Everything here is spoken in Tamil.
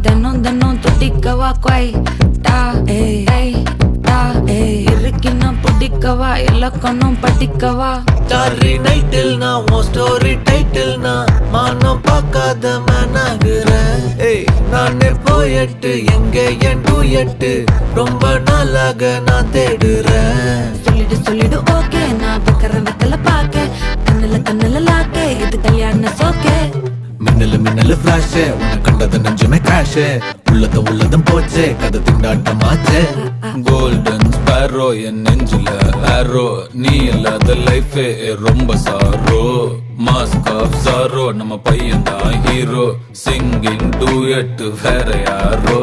தினம் தினம் துடிக்கவா கொய் டா ஏய் டா இருக்கின்னா பிடிக்கவா இலக்கணம் படிக்கவா ஸ்டாரி நைட்டில் நான் உன் ஸ்டோரி டைட்டில் நான் மானம் பார்க்காத மேனாகிறேன். நானே போயட்டு எங்க என் டூயட்டு ரொம்ப நாளாக நான் தேடுறேன். சொல்லிடு ஓகே நான் வைக்கிறேன் வெத்தல பாக்க கண்ணுல லாக்கே இது கல்யாண சோக்கே மின்னலு ஃபிளாஷ் உன்னை கண்டது நெஞ்சுமே கிராஷ் உள்ளதும் போச்சே கதை திண்டாட்டமாச்சே. கோல்டன் ஸ்பேரோ என் நெஞ்சில ஆரோ நீ இல்லாத லைஃபே ரொம்ப சாரோ மாஸ்க் ஆஃப் சாரோ நம்ம பையன் தான் ஹீரோ சிங்கிங் டூயட் வேற யாரோ